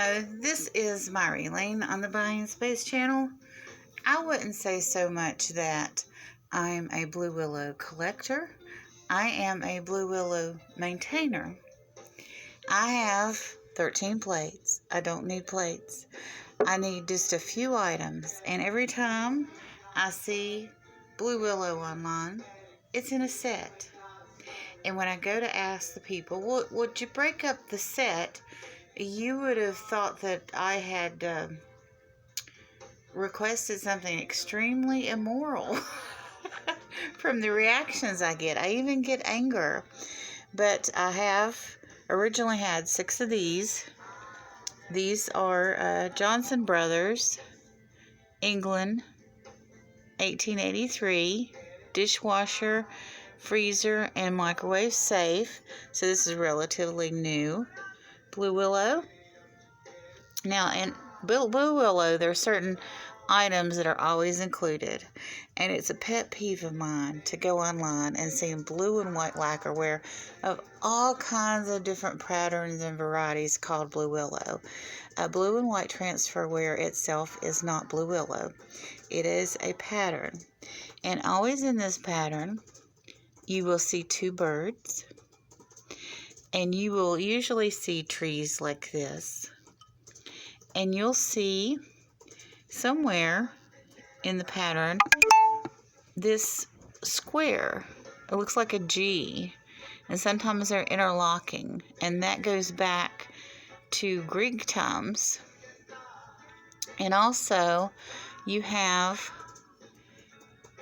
Hello, this is Myrie Lane on the Buying Space channel. I wouldn't say so much that I'm a Blue Willow collector. I am a Blue Willow maintainer. I have 13 plates. I don't need plates. I need just a few items. And every time I see Blue Willow online, it's in a set. And when I go to ask the people, well, would you break up the set? You would have thought that I had requested something extremely immoral from the reactions I get. I even get anger. But I have originally had 6 of these. These are Johnson Brothers, England, 1883, dishwasher, freezer, and microwave safe. So this is relatively new. Blue Willow. Now, in Blue Willow, there are certain items that are always included, and it's a pet peeve of mine to go online and see blue and white lacquerware of all kinds of different patterns and varieties called Blue Willow. Blue and white transferware itself is not Blue Willow. It is a pattern, and always in this pattern, you will see 2 birds, and you will usually see trees like this. And you'll see somewhere in the pattern this square. It looks like a G, and sometimes they're interlocking, and that goes back to Greek times. And also you have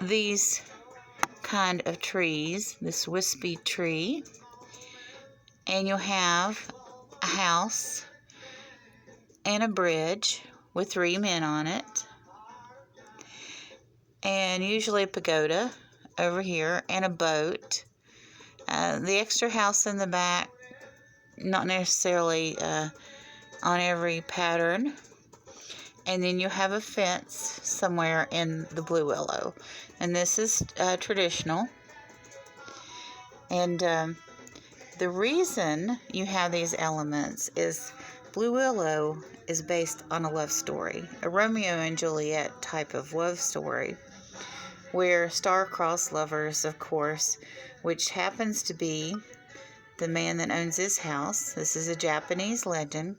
these kind of trees, this wispy tree, and you'll have a house and a bridge with 3 men on it, and usually a pagoda over here, and a boat. The extra house in the back, not necessarily on every pattern. And then you have a fence somewhere in the Blue Willow, and this is traditional. And the reason you have these elements is Blue Willow is based on a love story, a Romeo and Juliet type of love story, where star-crossed lovers, of course, which happens to be the man that owns this house. This is a Japanese legend.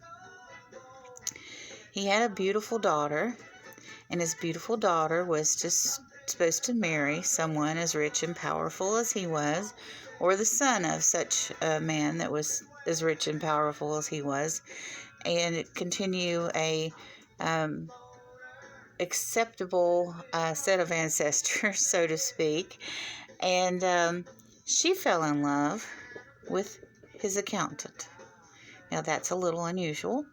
He had a beautiful daughter, and his beautiful daughter was just supposed to marry someone as rich and powerful as he was, or the son of such a man that was as rich and powerful as he was, and continue a acceptable set of ancestors, so to speak. And she fell in love with his accountant. Now, that's a little unusual.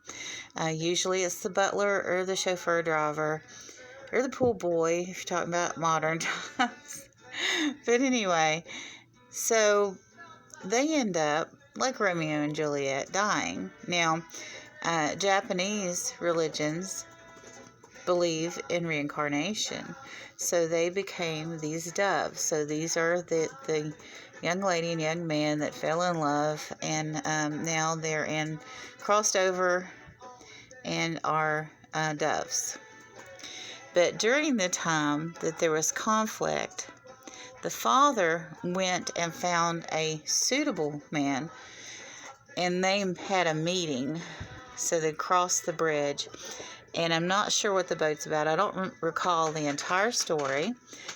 Usually it's the butler or the chauffeur driver or the pool boy, if you're talking about modern times. But anyway, so they end up, like Romeo and Juliet, dying. Now, Japanese religions believe in reincarnation, so they became these doves. So these are the young lady and young man that fell in love, and now they're crossed over and are doves. But during the time that there was conflict, the father went and found a suitable man, and they had a meeting. So they crossed the bridge, and I'm not sure what the boat's about. I don't recall the entire story,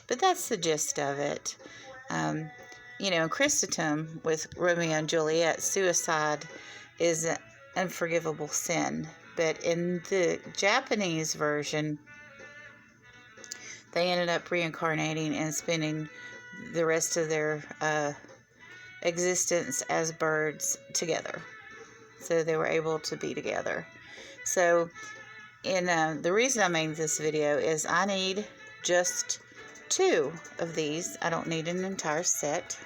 but that's the gist of it. In Christendom, with Romeo and Juliet, suicide is an unforgivable sin. But in the Japanese version, they ended up reincarnating and spending the rest of their existence as birds together. So they were able to be together. So the reason I made this video is I need just 2 of these. I don't need an entire set.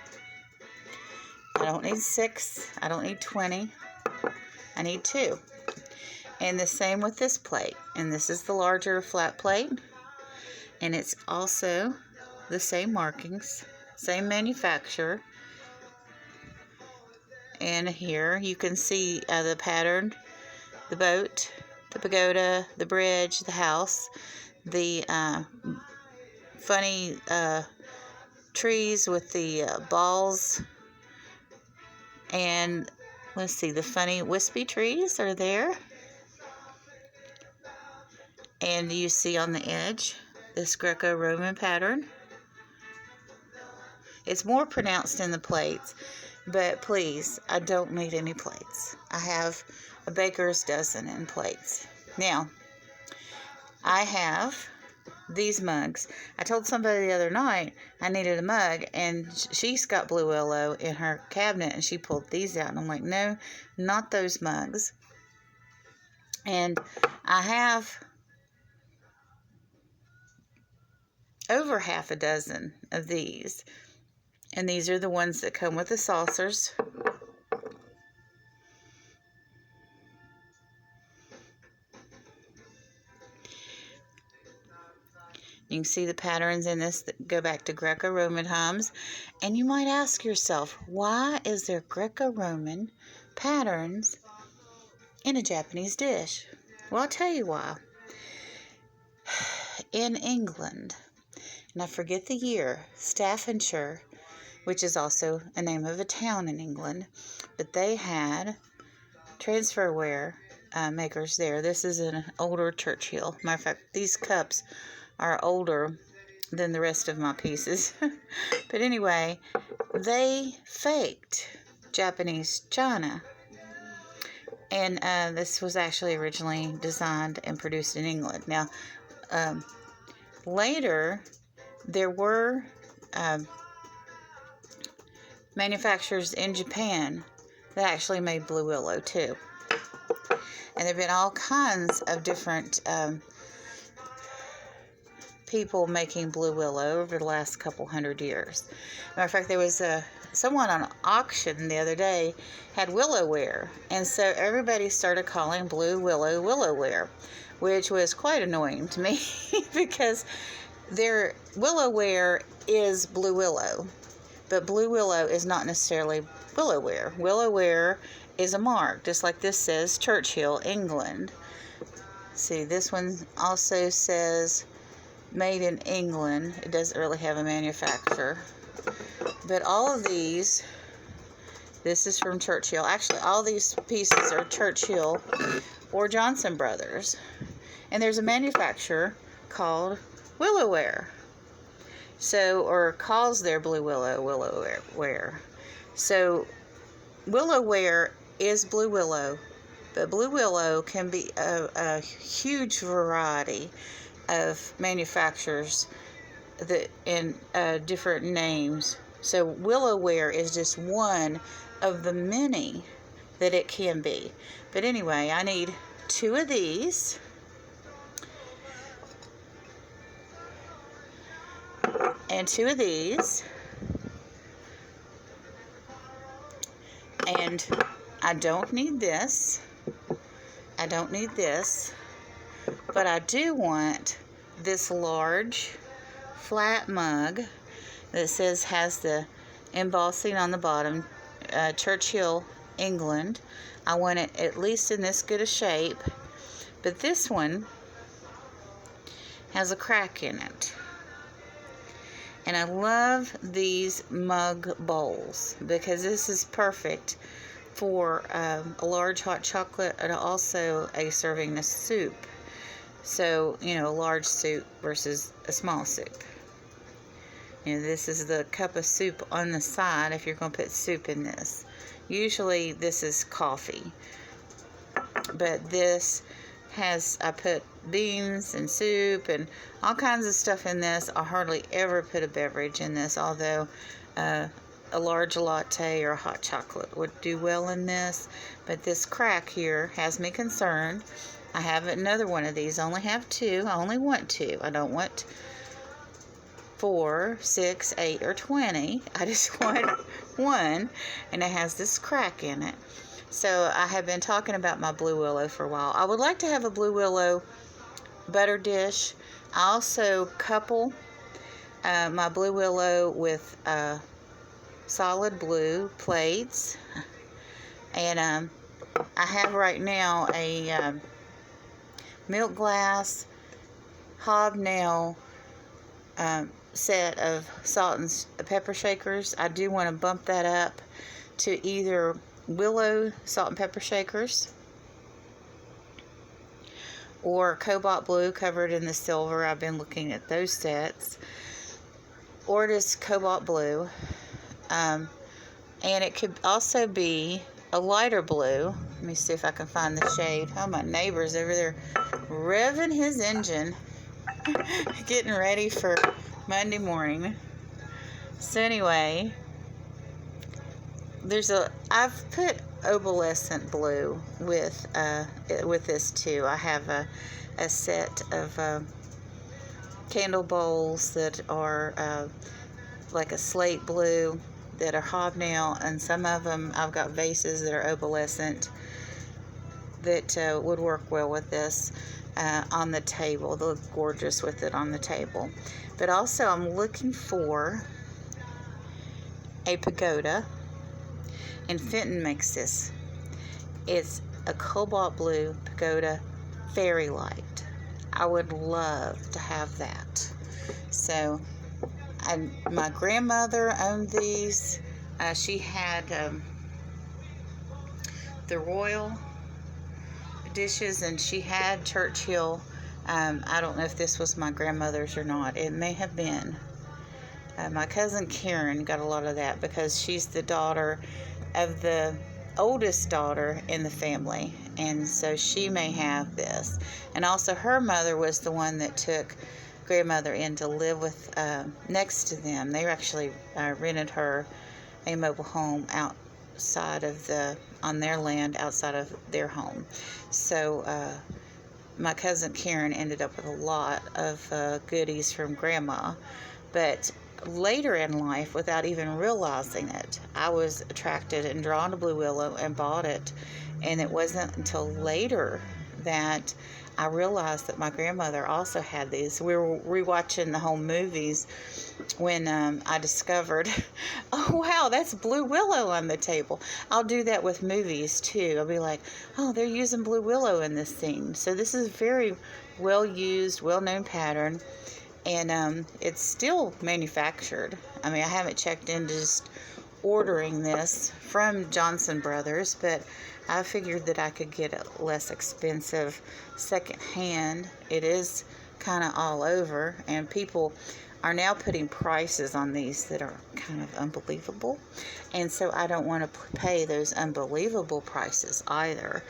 I don't need 6. I don't need 20. I need 2. And the same with this plate. And this is the larger flat plate. And it's also the same markings, same manufacturer. And here you can see the pattern the boat, the pagoda, the bridge, the house, the funny trees with the balls, and let's see, the funny wispy trees are there. And you see on the edge this Greco-Roman pattern. It's more pronounced in the plates, but please, I don't need any plates. I have a baker's dozen in plates. Now, I have these mugs. I told somebody the other night I needed a mug, and she's got Blue Willow in her cabinet, and she pulled these out, and I'm like, no, not those mugs. And I have over half a dozen of these, and these are the ones that come with the saucers. You can see the patterns in this that go back to Greco-Roman times. And you might ask yourself, why is there Greco-Roman patterns in a Japanese dish? Well, I'll tell you why. In England, and I forget the year, Staffordshire, which is also a name of a town in England, but they had transferware makers there. This is an older Churchill. Matter of fact, these cups are older than the rest of my pieces. But anyway, they faked Japanese china. And this was actually originally designed and produced in England. Now, later, there were manufacturers in Japan that actually made Blue Willow too. And there have been all kinds of different people making Blue Willow over the last couple hundred years. Matter of fact, there was someone on auction the other day had Willowware, and so everybody started calling Blue Willow Willowware, which was quite annoying to me because their Willowware is Blue Willow, but Blue Willow is not necessarily Willowware. Willowware is a mark, just like this says Churchill, England. See, this one also says made in England. It doesn't really have a manufacturer. But all of these, this is from Churchill. Actually, all these pieces are Churchill or Johnson Brothers. And there's a manufacturer called Willowware. So, or calls their Blue Willow Willowware. So, Willowware is Blue Willow, but Blue Willow can be a huge variety of manufacturers that in different names. So Willowware is just one of the many that it can be. But anyway, I need 2 of these. And 2 of these. And I don't need this. I don't need this. But I do want this large flat mug that has the embossing on the bottom, Churchill, England. I want it at least in this good a shape, but this one has a crack in it. And I love these mug bowls because this is perfect for a large hot chocolate and also a serving of soup. So, you know, a large soup versus a small soup. You know, this is the cup of soup on the side if you're going to put soup in this. Usually this is coffee. But this has, I put beans and soup and all kinds of stuff in this. I hardly ever put a beverage in this, although a large latte or a hot chocolate would do well in this. But this crack here has me concerned. I have another one of these. I only have 2. I only want 2. I don't want 4, 6, 8, or 20. I just want 1, and it has this crack in it. So I have been talking about my Blue Willow for a while. I would like to have a Blue Willow butter dish. I also couple my Blue Willow with solid blue plates, and I have right now a milk glass hobnail set of salt and pepper shakers. I do want to bump that up to either Willow salt and pepper shakers or Cobalt Blue covered in the silver. I've been looking at those sets. Or just Cobalt Blue. And it could also be a lighter blue. Let me see if I can find the shade. Oh, my neighbor's over there revving his engine. Getting ready for Monday morning. So anyway, I've put opalescent blue with this too. I have a set of candle bowls that are like a slate blue that are hobnail, and some of them I've got vases that are opalescent that would work well with this on the table. They look gorgeous with it on the table. But also I'm looking for a pagoda, and Fenton makes this. It's a cobalt blue pagoda fairy light. I would love to have that. So my grandmother owned these. She had the royal dishes, and she had Churchill. I don't know if this was my grandmother's or not. It may have been. My cousin Karen got a lot of that because she's the daughter of the oldest daughter in the family, and so she may have this. And also her mother was the one that took grandmother in to live with next to them. They actually rented her a mobile home on their land outside of their home. So my cousin Karen ended up with a lot of goodies from grandma. But later in life, without even realizing it, I was attracted and drawn to Blue Willow and bought it. And it wasn't until later that I realized that my grandmother also had these. We were rewatching the home movies when I discovered, oh wow, that's Blue Willow on the table. I'll do that with movies too. I'll be like, oh, they're using Blue Willow in this scene. So this is very well used, well-known pattern. And it's still manufactured. I mean, I haven't checked into just ordering this from Johnson Brothers, but I figured that I could get it less expensive secondhand. It is kind of all over, and people are now putting prices on these that are kind of unbelievable. And so I don't want to pay those unbelievable prices either.